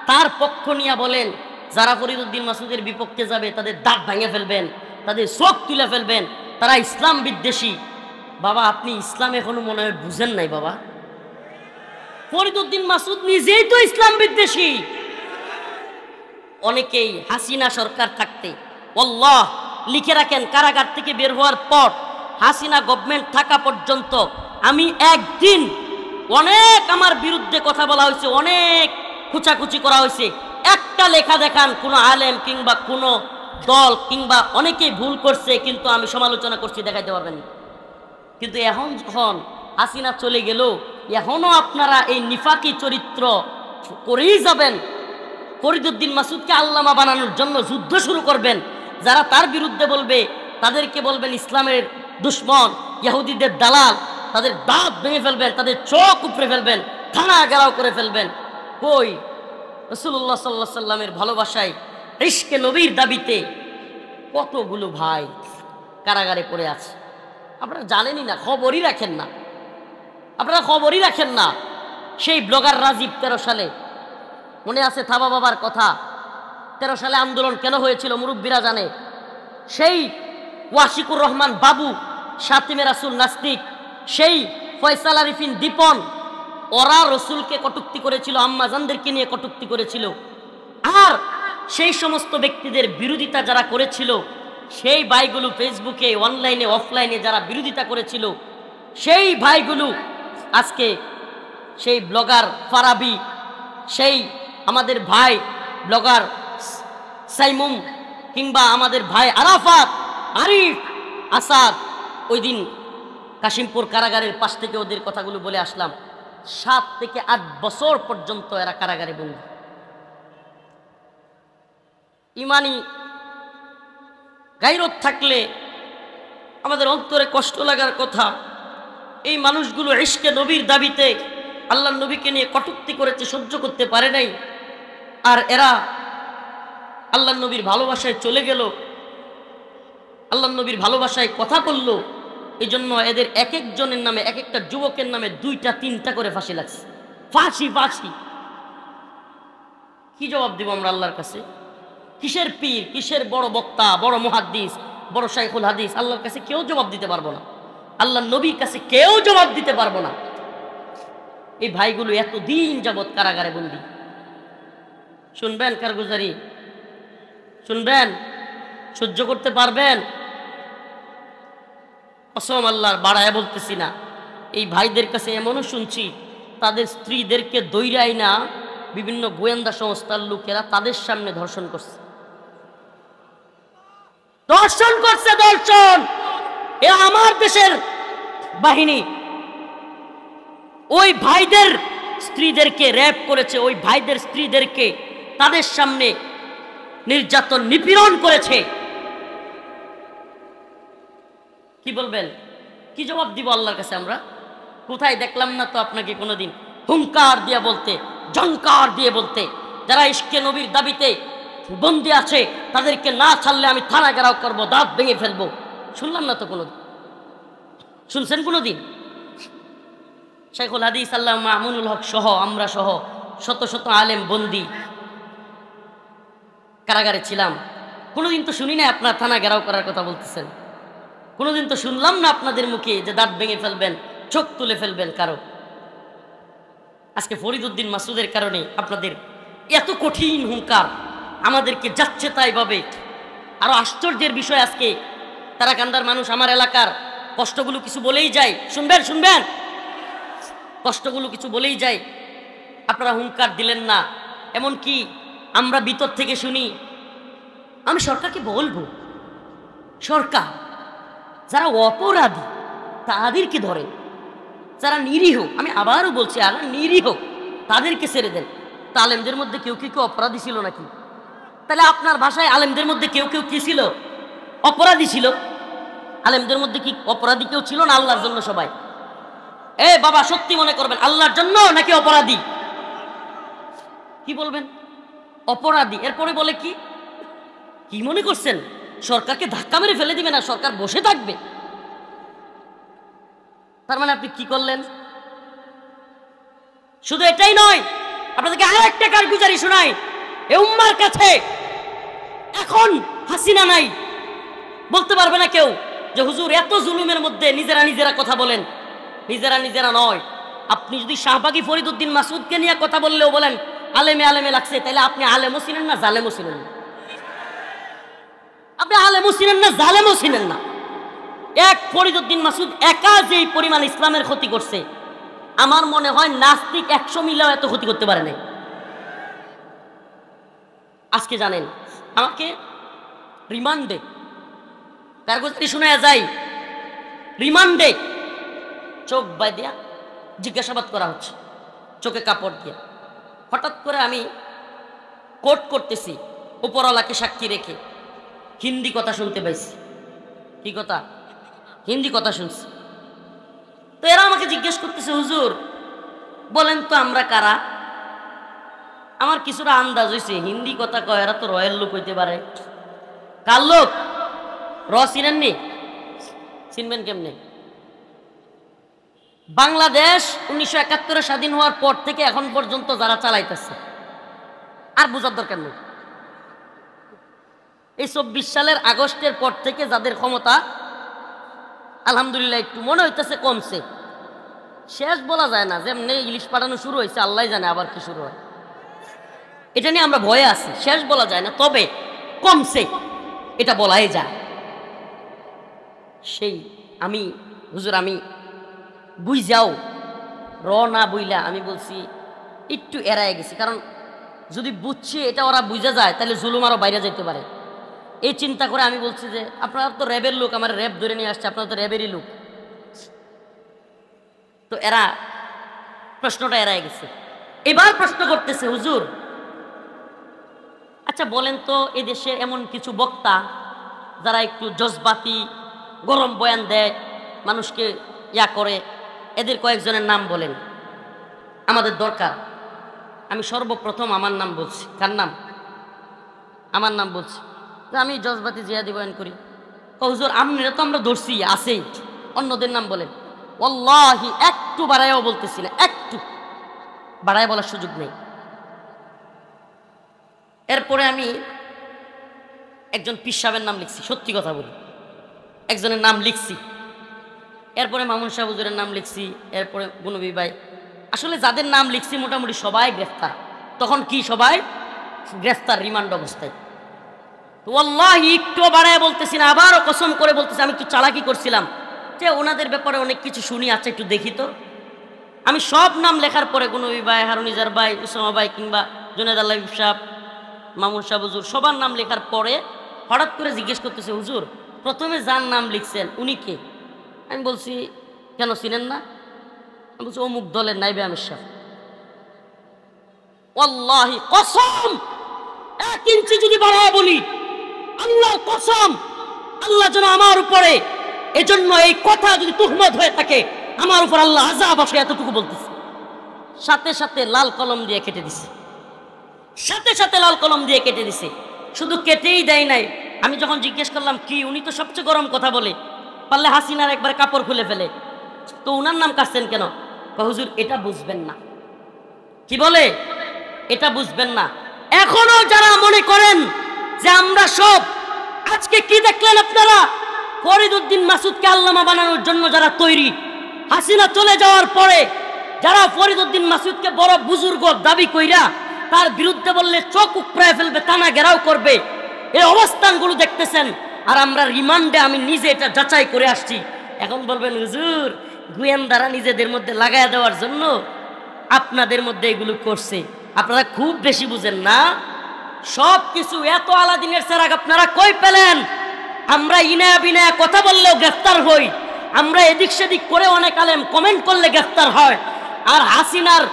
তার পক্ষ নিয়ে বলেন যারা ফরিদউদ্দিন মাসউদের বিপক্ষে যাবে তাদের দাঁত ভেঙে ফেলবেন, তাদের চোখ তুলে ফেলবেন, তারা ইসলাম বিদ্বেষী। বাবা, আপনি ইসলাম এখনো মনে হয় বুঝেন নাই বাবা। ফরিদউদ্দিন মাসউদ নিজেই তো ইসলাম বিদ্বেষী। অনেকেই হাসিনা সরকার থাকতে, আল্লাহ লিখে রাখেন, কারাগার থেকে বের হওয়ার পর হাসিনা গভর্নমেন্ট থাকা পর্যন্ত আমি একদিন অনেক আমার বিরুদ্ধে কথা বলা হয়েছে, অনেক খুচাখুচি করা হয়েছে, একটা লেখা দেখান কোনো আলেম কিংবা কোনো দল কিংবা অনেকেই ভুল করছে কিন্তু আমি সমালোচনা করছি, দেখাইতে পারবেন। কিন্তু এখন যখন হাসিনা চলে গেল, এখনো আপনারা এই নিফাকি চরিত্র করেই যাবেন। ফরিদউদ্দিন মাসউদকে আল্লামা বানানোর জন্য যুদ্ধ শুরু করবেন। যারা তার বিরুদ্ধে বলবে তাদেরকে বলবেন ইসলামের দুশ্মন, ইহুদিদের দালাল, তাদের দাঁত ভেঙে ফেলবেন, তাদের চোখ উপড়ে ফেলবেন, থানা ঘেরাও করে ফেলবেন। কই রাসূলুল্লাহ সাল্লাল্লাহু আলাইহি সাল্লামের ভালোবাসায়, ইশকে নবীর দাবিতে কতগুলো ভাই কারাগারে পড়ে আছে। আপনারা জানেনই না, খবরই রাখেন না, আপনারা খবরই রাখেন না। সেই ব্লগার রাজীব 13 সালে মনে আছে থাবা বাবার কথা, 13 সালে আন্দোলন কেন হয়েছিল মুরব্বীরা জানে। সেই ওয়াশিকুর রহমান বাবু, শাতিমে রাসূল নাস্তিক, সেই ফয়সাল আরিফিন দীপন, ওরা রসুলকে কটূক্তি করেছিল, আম্মাজানদেরকে নিয়ে কটূক্তি করেছিল। আর সেই সমস্ত ব্যক্তিদের বিরোধিতা যারা করেছিল, সেই ভাইগুলো ফেসবুকে অনলাইনে অফলাইনে যারা বিরোধিতা করেছিল, সেই ভাইগুলো আজকে সেই ব্লগার ফারাবি, সেই আমাদের ভাই ব্লগার সাইমুম, কিংবা আমাদের ভাই আরাফাত, আরিফ, আসাদ, ওই দিন কাশিমপুর কারাগারের পাশ থেকে ওদের কথাগুলো বলে আসলাম। 7 থেকে 8 বছর পর্যন্ত এরা কারাগারে বন্দী। ইমানি গায়রত থাকলে আমাদের অন্তরে কষ্ট লাগার কথা। এই মানুষগুলো ইশকে নবীর দাবিতে আল্লাহর নবীকে নিয়ে কটূক্তি করেছে, সহ্য করতে পারে নাই, আর এরা আল্লাহর নবীর ভালোবাসায় চলে গেল, আল্লাহর নবীর ভালোবাসায় কথা বলল। এই জন্য এদের এক একজনের নামে, এক একটা যুবকের নামে 2টা 3টা করে ফাঁসি লাগছে। ফাঁসি ফাঁসি। কি জবাব দিব আমরা আল্লাহর কাছে? কিসের পীর, কিসের বড় বক্তা, বড় মুহাদ্দিস, বড় শাইখুল হাদিস? আল্লাহর কাছে কেউ জবাব দিতে পারবো না, আল্লাহর নবীর কাছে কেউ জবাব দিতে পারবো না। এই ভাইগুলো এতদিন যাবৎ কারাগারে বন্দী। শুনবেন কারগুজারি? শুনবেন? সহ্য করতে পারবেন? কসম আল্লাহর, বাড়ায় বলতেছি না। এই ভাইদের কাছে এমনও শুনছি, তাদের স্ত্রীদেরকে দৈরাই না বিভিন্ন গোয়েন্দা সংস্থার লোকেরা তাদের সামনে ধর্ষণ করছে। ধর্ষণ করছে, ধর্ষণ! এ আমার দেশের বাহিনী ওই ভাইদের স্ত্রীদেরকে র্যাপ করেছে, ওই ভাইদের স্ত্রীদেরকে তাদের সামনে নির্যাতন নিপীড়ন করেছে। কি বলবেন? কি জবাব দিব আল্লাহর কাছে আমরা? কোথায় দেখলাম না তো আপনাকে কোনোদিন হুঙ্কার দিয়ে বলতে, জঙ্কার দিয়ে বলতে, যারা ইশকে নবীর দাবিতে বন্দী আছে তাদেরকে না ছাড়লে আমি থানা ঘেরাও করবো, দাঁত ভেঙে ফেলবো। শুনলাম না তো কোনোদিন। শুনছেন কোনোদিন? শাইখুল হাদিস আল্লামা মামুনুল হক সহ, আমরা সহ শত শত আলেম বন্দী কারাগারে ছিলাম। কোনোদিন তো শুনি না আপনার থানা ঘেরাও করার কথা বলতেছেন। কোনোদিন তো শুনলাম না আপনাদের মুখে যে দাঁত ভেঙে ফেলবেন, চোখ তুলে ফেলবেন কারো। আজকে ফরিদউদ্দিন মাসুদের কারণে আপনাদের এত কঠিন হুঙ্কার আমাদেরকে যাচ্ছে তাই ভাবে। আরো আশ্চর্যের বিষয়, আজকে তারাকান্দার মানুষ আমার এলাকার কষ্টগুলো কিছু বলেই যায়। শুনবেন শুনবেন, কষ্টগুলো কিছু বলেই যায়। আপনারা হুঙ্কার দিলেন না। এমন কি আমরা ভিতর থেকে শুনি, আমি সরকারকে বলবো, সরকার যারা অপরাধী তাদেরকে ধরেন, যারা নিরীহ, আমি আবারও বলছি, আর নিরীহ তাদেরকে ছেড়ে দেন। তা আলেমদের মধ্যে কেউ কেউ অপরাধী ছিল নাকি? তাহলে আপনার ভাষায় আলেমদের মধ্যে কেউ কেউ কি ছিল? অপরাধী ছিল। আলেমদের মধ্যে কি অপরাধী কেউ ছিল না? আল্লাহর জন্য সবাই। এ বাবা, সত্যি মনে করবেন, আল্লাহর জন্য নাকি অপরাধী? কি বলবেন? অপরাধী। এরপরে বলে কি কি মনে করছেন সরকারকে ধাক্কা মেরে ফেলে দিবে না, সরকার বসে থাকবে? তার মানে আপনি কি করলেন? শুধু এটাই নয়, আপনাদেরকে আরেকটা কারগুজারি শোনাই। এ উম্মার কাছে এখন হাসিনা নাই, বলতে পারবে না কেউ যে হুজুর এত জুলুমের মধ্যে নিজেরা নিজেরা কথা বলেন। নিজেরা নিজেরা নয়, আপনি যদি শাহবাগী ফরিদউদ্দিন মাসুদকে নিয়ে কথা বললেও বলেন আলেমে আলেমে লাগছে, তাহলে আপনি আলেমও ছিলেন না, জালেমও ছিলেন না। আপনি আলেমও ছিলেন না, জালেমও ছিলেন না। এক ফরিদউদ্দিন মাসুদ একা যে পরিমাণ ইসলামের ক্ষতি করছে, আমার মনে হয় নাস্তিক 100 মিলেও এত ক্ষতি করতে পারে নাই। আজকে জানেন আমাকে রিমান্ডে, কারগুজারি শোনা যায়, রিমান্ডে চোখ বাইদিয়া জিজ্ঞাসাবাদ করা হচ্ছে, চোখে কাপড় দিয়ে। হঠাৎ করে আমি কোর্ট করতেছি উপরওয়ালাকে সাক্ষী রেখে, হিন্দি কথা শুনতে পাইছি। কি কথা? হিন্দি কথা শুনছি। তো এরা আমাকে জিজ্ঞেস করতেছে, হুজুর বলেন তো আমরা কারা? আমার কিছুটা আন্দাজ হয়েছে, হিন্দি কথা কয় এরা তো রয়ের লোক হইতে পারে। কার লোক? র চিনেননি? চিনবেন কেমনে? বাংলাদেশ 1971 স্বাধীন হওয়ার পর থেকে এখন পর্যন্ত যারা চালাইতেছে, আর বোঝার দরকার নেই। এই 24 সালের আগস্টের পর থেকে যাদের ক্ষমতা আলহামদুলিল্লাহ একটু মনে হইতেছে কমছে। শেষ বলা যায় না, যেমনি ইলিশ পাঠানো শুরু হয়েছে আল্লাহ জানে আবার কি শুরু হয়, এটা নিয়ে আমরা ভয়ে আছি। শেষ বলা যায় না, তবে কমছে এটা বলাই যায়। সেই আমি হুজুর আমি বুঝাও র না বুইলা আমি বলছি একটু এড়ায় গেছি, কারণ যদি বুঝছি এটা ওরা বুঝা যায় তাহলে জুলুম আরও বাইরে যেতে পারে। এই চিন্তা করে আমি বলছি যে আপনারা তো র্যাবের লোক, আমার র্যাব ধরে নিয়ে আসছে, আপনারা তো র্যাবেরই লোক। তো এরা প্রশ্নটা এড়ায় গেছে। এবার প্রশ্ন করতেছে, হুজুর আচ্ছা আচ্ছা বলেন তো, এদেশের এমন কিছু বক্তা যারা একটু জজবাতি গরম বয়ান দেয়, মানুষকে ইয়া করে, এদের কয়েকজনের নাম বলেন, আমাদের দরকার। আমি সর্বপ্রথম আমার নাম বলছি। কার নাম? আমার নাম বলছি। আমি জজবাতি জিয়াদি বয়ান করি, হুজুর আপনারা তো আমরা ধরছি আছেই, অন্যদের নাম বলেন। ওয়াল্লাহি একটু বাড়াইও বলতেছি না, একটু বাড়ায় বলার সুযোগ নেই। এরপরে আমি একজন পীর সাহেবের নাম লিখছি, সত্যি কথা বলি, একজনের নাম লিখছি। এরপরে মামুন সাহেব হুজুরের নাম লিখছি। এরপরে গুনবী ভাই, আসলে যাদের নাম লিখছি মোটামুটি সবাই গ্রেফতার। তখন কি সবাই গ্রেফতার, রিমান্ড অবস্থায়। তো আল্লাহি একটু বাড়ায় বলতেছি না, আবারও কসম করে বলতেছি, আমি একটু চালাকি করছিলাম যে ওনাদের ব্যাপারে অনেক কিছু শুনি, আচ্ছা একটু দেখি তো। আমি সব নাম লেখার পরে গুনবী ভাই, হারুনিজার ভাই, উসামা ভাই, কিংবা জুনেদ আল্লাহ সাহেব, মামুন সাহেব হুজুর, সবার নাম লেখার পরে হঠাৎ করে জিজ্ঞেস করতেছে, হুজুর প্রথমে যার নাম লিখছেন উনি কে? আমি বলছি কেন চিনেন না? আমি বলছি অমুক দলের নাইবে আমির সাহেব। ওয়াল্লাহি কসম, 1 ইঞ্চি যদি বাড়ায় বলি, আল্লাহর কসম, আল্লাহ যেন আমার উপরে, এজন্য এই কথা যদি তুহমত হয়ে থাকে আমার উপর আল্লাহ আযাব আসে, এতটুকু বলতেছে। সাথে সাথে লাল কলম দিয়ে কেটে দিছে, সাথে সাথে লাল কলম দিয়ে কেটে দিছে। শুধু কেটেই দেয় নাই, আমি যখন জিজ্ঞেস করলাম কি, উনি তো সবচেয়ে গরম কথা বলে, পারলে হাসিনার একবার কাপড় খুলে ফেলে, তো উনার নাম কাটছেন কেন? হুজুর এটা বুঝবেন না। কি বলে? এটা বুঝবেন না। এখনো যারা মনে করেন যে আমরা সব, আজকে কি দেখলেন আপনারা? ফরিদ উদ্দিন মাসুদকে আল্লামা বানানোর জন্য যারা তৈরি, হাসিনা চলে যাওয়ার পরে যারা ফরিদ উদ্দিন মাসুদকে বড় বুজুর্গ দাবি কইরা তার বিরুদ্ধে বললে চোখ উপড়ায় ফেলবে, টানা ঘেরাও করবে, এই অবস্থানগুলো দেখতেছেন। আর আমরা রিমান্ডে, আমি নিজে এটা যাচাই করে আসছি। এখন বলবেন হুজুর গোয়েন্দারা নিজেদের মধ্যে লাগায় দেওয়ার জন্য আপনাদের মধ্যে এগুলো করছে। আপনারা খুব বেশি বুঝেন না। সব কিছু এত আলাদিনের চেরাগ আপনারা কই পেলেন? আমরা ইনায়া বিনায়া কথা বললেও গ্রেফতার হই, আমরা এদিক সেদিক করে অনেক আলেম কমেন্ট করলে গ্রেফতার হয়, আর হাসিনার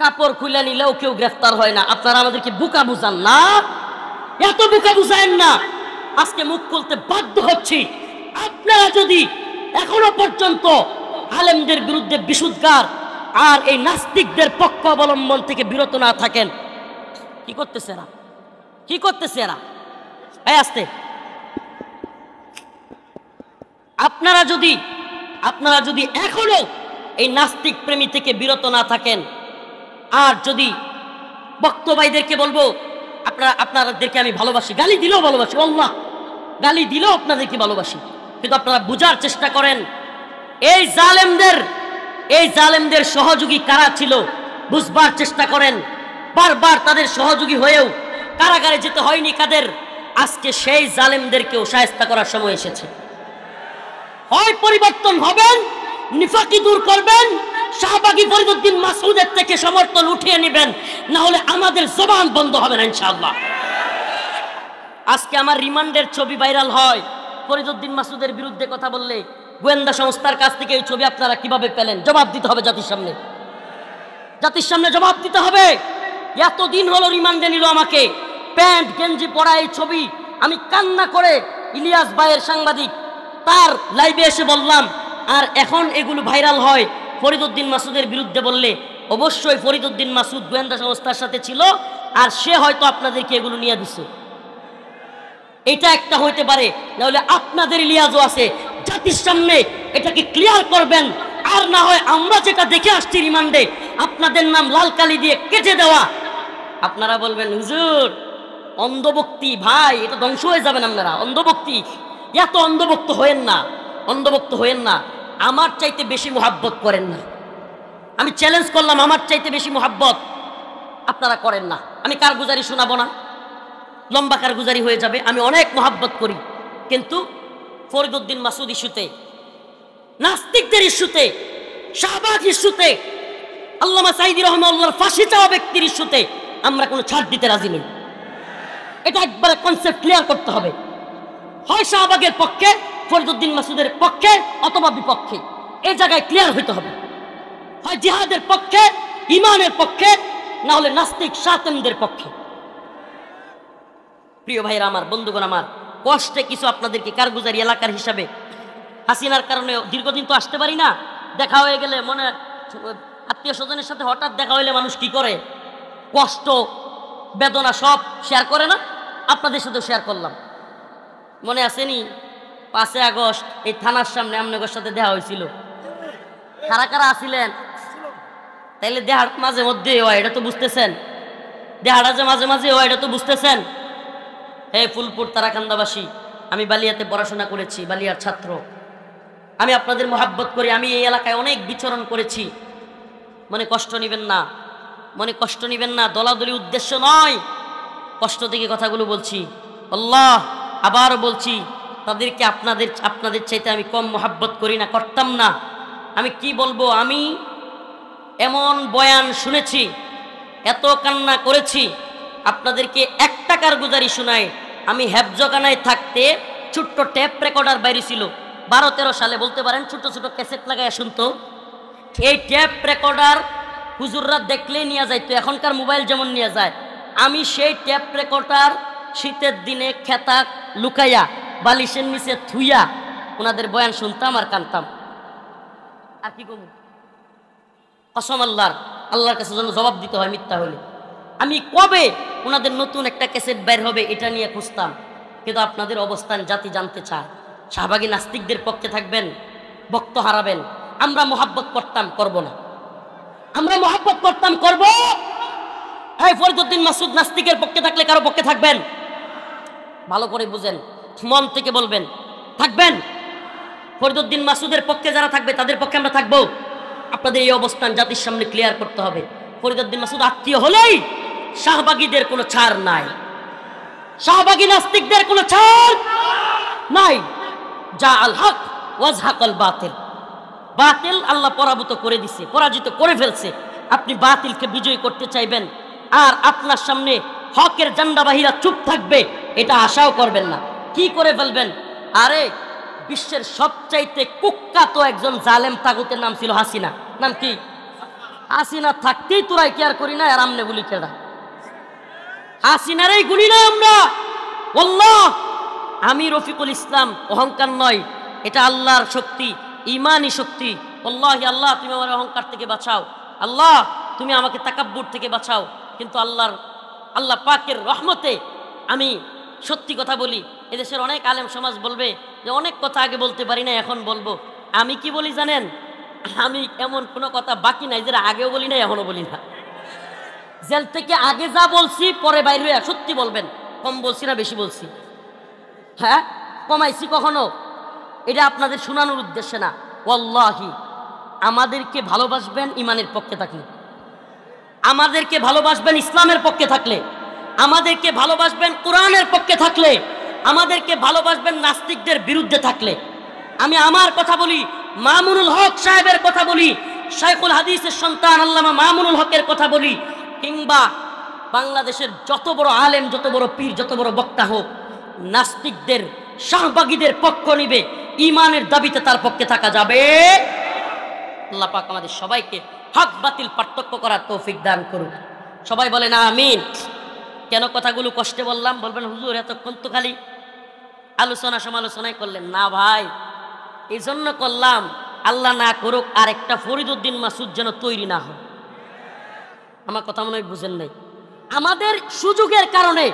কাপড় খুলে নিলেও কেউ গ্রেফতার হয় না। আপনারা আমাদেরকে বোকা বুঝান না, এত বোকা বুঝায়েন না। আজকে মুখ খুলতে বাধ্য হচ্ছি। আপনারা যদি এখনো পর্যন্ত আলেমদের বিরুদ্ধে বিশুদ্ধার আর এই নাস্তিকদের পক্ষ অবলম্বন থেকে বিরত না থাকেন, কি করতেছে এরা? কি করতেছে এরা? এই আস্তে, আপনারা যদি এখনো এই নাস্তিক প্রেমী থেকে বিরত না থাকেন, আর যদি বক্তব্যদেরকে বলবো আপনাদেরকে আমি ভালোবাসি, গালি দিলেও ভালোবাসি, আল্লাহ গালি দিলেও আপনাদেরকে ভালোবাসি, কিন্তু আপনারা বুঝার চেষ্টা করেন এই জালেমদের সহযোগী কারা ছিল, বুঝবার চেষ্টা করেন। বারবার তাদের সহযোগী হয়েও কারাগারে যেতে হয়নি কাদের। আজকে সেই জালেমদেরকেও শায়েস্তা করার সময় এসেছে। হয় পরিবর্তন হবেন, নিফাকি দূর করবেন, শাহবাগী ফরিদ উদ্দিন মাসউদের থেকে সমর্থন উঠিয়ে নেবেন, না হলে আমাদের জবান বন্ধ হবে না ইনশাআল্লাহ। আজকে আমার রিমান্ডের ছবি ভাইরাল হয়, ফরিদ উদ্দিন মাসউদের বিরুদ্ধে কথা বললে গোয়েন্দা সংস্থার কাছ থেকে এই ছবি আপনারা কিভাবে পেলেন? জবাব দিতে হবে জাতির সামনে, জাতির সামনে জবাব দিতে হবে। এতদিন হলো রিমান্ডে নিল আমাকে, প্যান্ট গেঞ্জি পরা এই ছবি আমি কান্না করে ইলিয়াস ভাইয়ের সাংবাদিক তার লাইভে এসে বললাম, আর এখন এগুলো ভাইরাল হয় ফরিদ উদ্দিন মাসুদের বিরুদ্ধে বললে অবশ্যই ফরিদ উদ্দিন মাসুদ গোয়েন্দা সংস্থার সাথে ছিল, আর সে হয়তো আপনাদেরকে এগুলো নিয়ে দিচ্ছে। এটা একটা হইতে পারে, নাহলে আপনাদের ইলিয়াজও আছে। জাতির সামনে এটাকে ক্লিয়ার করবেন, আর না হয় আমরা যেটা দেখে আসছি রিমান্ডে আপনাদের নাম লাল কালি দিয়ে কেটে দেওয়া। আপনারা বলবেন হুজুর অন্ধভক্তি, ভাই এটা ধ্বংস হয়ে যাবেন আপনারা। অন্ধভক্তি, এত অন্ধভক্ত হয়েন না, অন্ধভক্ত হয়েন না। আমার চাইতে বেশি মোহাব্বত করেন না। আমি চ্যালেঞ্জ করলাম, আমার চাইতে বেশি মোহাব্বত আপনারা করেন না। আমি কারগুজারি শোনাবো না, লম্বা কারগুজারি হয়ে যাবে। আমি অনেক মোহাব্বত করি, কিন্তু ফরিদ উদ্দিন মাসুদ ইস্যুতে, নাস্তিকদের ইস্যুতে, শাহবাগ ইস্যুতে, আল্লামা সাঈদী রহমাতুল্লাহর ফাঁসি চাওয়া ব্যক্তির ইস্যুতে আমরা কোনো ছাড় দিতে রাজি নেই। এটা একবারে কনসেপ্ট ক্লিয়ার করতে হবে। হয় শাহবাগের পক্ষে, ফরিদ উদ্দিন মাসুদের পক্ষে অথবা বিপক্ষে, এই জায়গায় ক্লিয়ার হইতে হবে। হয় জিহাদের পক্ষে, ইমানের পক্ষে, না হলে নাস্তিক শাতেমদের পক্ষে। প্রিয় ভাইরা আমার, বন্ধুগণ আমার, কষ্টে কিছু আপনাদেরকে কারগুজারি এলাকার হিসাবে হাসিনার কারণে দীর্ঘদিন তো আসতে পারি না, দেখা হয়ে গেলে মনে আত্মীয় স্বজনের সাথে হঠাৎ দেখা হইলে মানুষ কি করে, কষ্ট বেদনা সব শেয়ার করে না? আপনাদের সাথেও শেয়ার করলাম। মনে আসেনি 5 আগস্ট এই থানার সামনে আমনগর সাথে দেখা হয়েছিল? কারা কারা আসিলেন? তাইলে দেহার মাঝে মধ্যে হয়, এটা তো বুঝতেছেন? দেহাটা যে মাঝে মাঝে হয়, এটা তো বুঝতেছেন? হে ফুলপুর তারাকান্দাবাসী, আমি বালিয়াতে পড়াশোনা করেছি, বালিয়ার ছাত্র। আমি আপনাদের মোহাব্বত করি, আমি এই এলাকায় অনেক বিচরণ করেছি। মনে কষ্ট নেবেন না, মনে কষ্ট নেবেন না, দলাদলি উদ্দেশ্য নয়, কষ্ট থেকে কথাগুলো বলছি। আল্লাহ, আবার বলছি, তাদেরকে আপনাদের চাইতে আমি কম মোহাব্বত করি না, করতাম না। আমি কি বলবো, আমি এমন বয়ান শুনেছি, এত কান্না করেছি, আপনাদেরকে 1 টাকার গুজারি শোনাই। আমি হেফজখানায় থাকতে ছোট্ট টেপ রেকর্ডার বাইরে ছিল, 12-13 সালে বলতে পারেন, ছোট ছোট ক্যাসেট লাগায় শুনতো। এই টেপ রেকর্ডার হুজুররা দেখলেই নিয়ে যাইতো, এখনকার মোবাইল যেমন নিয়ে যায়। আমি সেই টেপ রেকর্ডার শীতের দিনে খেতা লুকাইয়া বালিশের নিচে থুইয়া ওনাদের বয়ান শুনতাম আর কানতাম। আর কি কমু, কসম আল্লাহর কাছে যেন জবাব দিতে হয় মিথ্যা হলে। আমি কবে ওনাদের নতুন একটা ক্যাসেট বের হবে এটা নিয়ে খুঁজতাম। কিন্তু আপনাদের অবস্থান জাতি জানতে চায়। শাহবাগী নাস্তিকদের পক্ষে থাকবেন, বক্ত হারাবেন। আমরা মোহাব্বত করতাম, করব না। আমরা মোহাব্বত করতাম, করব। এই ফরিদউদ্দিন মাসুদ নাস্তিকের পক্ষে থাকলে কারো পক্ষে থাকবেন? ভালো করে বুঝেন, মন থেকে বলবেন, থাকবেন। ফরিদউদ্দিন মাসুদের পক্ষে যারা থাকবে তাদের পক্ষে আমরা থাকবো। আপনাদের এই অবস্থান জাতির সামনে ক্লিয়ার করতে হবে। ফরিদউদ্দিন মাসুদ আত্মীয় হলেই শাহবাগীদের কোনো ছাড় নাই, শাহবাগী নাস্তিকদের কোনো ছাড় নাই। যা আল হক ওয়াজহাকাল বাতিল, বাতিল আল্লাহ পরাভূত করে দিছে, পরাজিত করে ফেলছে। আপনি বাতিলকে বিজয়ী করতে চাইবেন আর আপনার সামনে হকের জান্ডাবাহীরা চুপ থাকবে, এটা আশাও করবেন না। কি করে ফেলবেন? আরে বিশ্বের সবচাইতে কুখ্যাত একজন জালেম তাগুতের নাম ছিল হাসিনা। নাম কি? হাসিনা থাকতেই তোরাই কেয়ার করি না, আর আমনে গুলি কেডা? হাসিনারই গুলি না আমরা। আল্লাহ, আমি রফিকুল ইসলাম, অহংকার নয়, এটা আল্লাহর শক্তি, ইমানি শক্তি। আল্লাহি, আল্লাহ তুমি আমার অহংকার থেকে বাঁচাও, আল্লাহ তুমি আমাকে তাকাব্বুর থেকে বাঁচাও। কিন্তু আল্লাহ পাকের রহমতে আমি সত্যি কথা বলি। এদেশের অনেক আলেম সমাজ বলবে যে অনেক কথা আগে বলতে পারি না, এখন বলবো। আমি কি বলি জানেন? আমি এমন কোনো কথা বাকি নাই যেটা আগেও বলি না, এখনো বলি না। জেল থেকে আগে যা বলছি পরে বাইরে হয়ে সত্যি বলবেন, কম বলছি না বেশি বলছি? হ্যাঁ, কমাইছি কখনো? এটা আপনাদের শোনানোর উদ্দেশ্যে না। ওয়াল্লাহি, আমাদেরকে ভালোবাসবেন ইমানের পক্ষে থাকলে, আমাদেরকে ভালোবাসবেন ইসলামের পক্ষে থাকলে, আমাদেরকে ভালোবাসবেন কোরআনের পক্ষে থাকলে, আমাদেরকে ভালোবাসবেন নাস্তিকদের বিরুদ্ধে থাকলে। আমি আমার কথা বলি, মামুনুল হক সাহেবের কথা বলি, শাইখুল হাদিসের সন্তান আল্লামা মামুনুল হকের কথা বলি, কিংবা বাংলাদেশের যত বড় আলেম, যত বড় পীর, যত বড় বক্তা হোক, নাস্তিকদের শাহবাগীদের পক্ষ নিবে, ইমানের দাবিতে তার পক্ষে থাকা যাবে। আল্লাহ পাক আমাদের সবাইকে হক বাতিল পার্থক্য করার তৌফিক দান করুন। সবাই বলে না আমিন। কেন কথাগুলো কষ্টে বললাম? বলবেন হুজুর এতক্ষণ তো খালি আলোচনা সমালোচনাই করলেন। না ভাই, এই জন্য করলাম, আল্লাহ না করুক আর একটা ফরিদউদ্দিন মাসুদ যেন তৈরি না হয়। আমার কথা মনে হয় বুঝেন নাই। আমাদের সুযোগের কারণে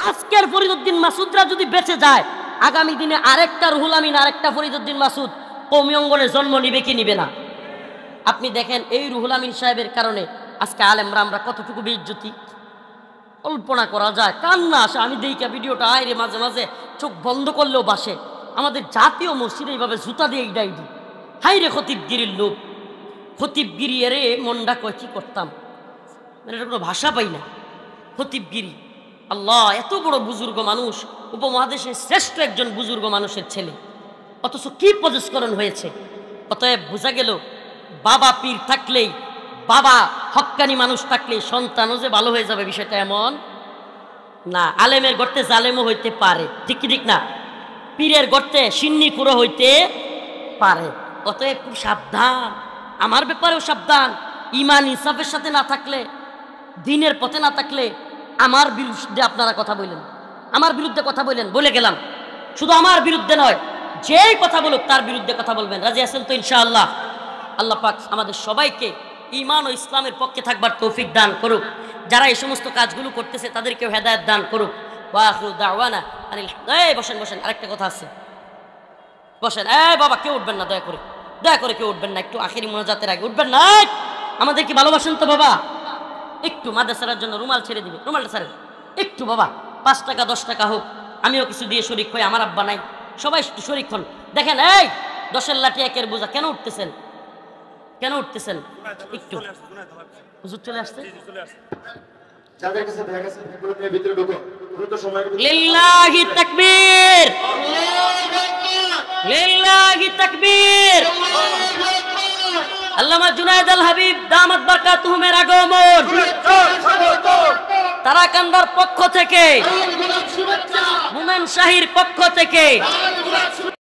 আজকের ফরিদউদ্দিন মাসুদরা যদি বেঁচে যায়, আগামী দিনে আরেকটা রুহুল আমিন, আরেকটা ফরিদউদ্দিন মাসুদ কওমি অঙ্গনে জন্ম নিবে কি নিবে না? আপনি দেখেন এই রুহুল আমিন সাহেবের কারণে আজকে আলেমরা আমরা কতটুকু বেইজ্জতি, কল্পনা করা যায়। কান্না আসে। আমি দেখি ভিডিওটা আইরে মাঝে মাঝে চোখ বন্ধ করলেও বাসে। আমাদের জাতীয় মসজিদে এইভাবে জুতা দিয়ে ইডাই দিই। হাই রে খতিবগিরির লোক, খতিবগিরি এরে মনটা কয় কি করতাম, মানে এটা কোনো ভাষা পাই না। খতিবগিরি, আল্লাহ, এত বড় বুজুর্গ মানুষ, উপমহাদেশের শ্রেষ্ঠ একজন বুজুর্গ মানুষের ছেলে, অথচ কি প্রজস্করণ হয়েছে। অতএব বোঝা গেল বাবা পীর থাকলেই, বাবা হক্কানি মানুষ থাকলেই সন্তানও যে ভালো হয়ে যাবে বিষয়টা এমন না। আলেমের গর্তে জালেমও হইতে পারে, ঠিক কি ঠিক না? পীরের গর্তে সিন্নি পুরো হইতে পারে। অতএব খুব সাবধান, আমার ব্যাপারেও সাবধান। ইমান ইনসাফের সাথে না থাকলে, দিনের পথে না থাকলে আমার বিরুদ্ধে আপনারা কথা বললেন, আমার বিরুদ্ধে কথা বলেন, বলে গেলাম। শুধু আমার বিরুদ্ধে নয়, যেই কথা বলুক তার বিরুদ্ধে কথা বলবেন। রাজি আছেন তো ইনশাআল্লাহ? আল্লাহ পাক আমাদের সবাইকে ঈমান ও ইসলামের পক্ষে থাকবার তৌফিক দান করুক। যারা এই সমস্ত কাজগুলো করতেছে তাদেরকেও হেদায়েত দান করুক। ওয়া আখিরু দাওয়ানা আনিল বসেন বসেন, আরেকটা কথা আছে, বসেন। বাবা কেউ উঠবেন না, দয়া করে কেউ উঠবেন না, একটু আখিরি মোনাজাতের আগে উঠবেন না। আমাদের কি ভালোবাসেন তো বাবা? একটু মাদ্রাসার জন্য রুমাল ছেড়ে দিবে, রুমালটা ছাড়েন একটু বাবা, 5 টাকা 10 টাকা হোক, আমিও কিছু দিয়ে শরিক হই, আমার আব্বা নাই, সবাই একটু শরিক হন। দেখেন 10-এর লাঠি 1-এর বোঝা, কেন উঠতেছেন? একটু হুজুর চলে আসছে। লিল্লাহি তাকবীর, লিল্লাহি তাকবীর। আল্লামা জুনায়েদ আল হাবিব দামাত বারকাতুহুমের আগমন তারাকান্দার পক্ষ থেকে, মোমেন শাহীর পক্ষ থেকে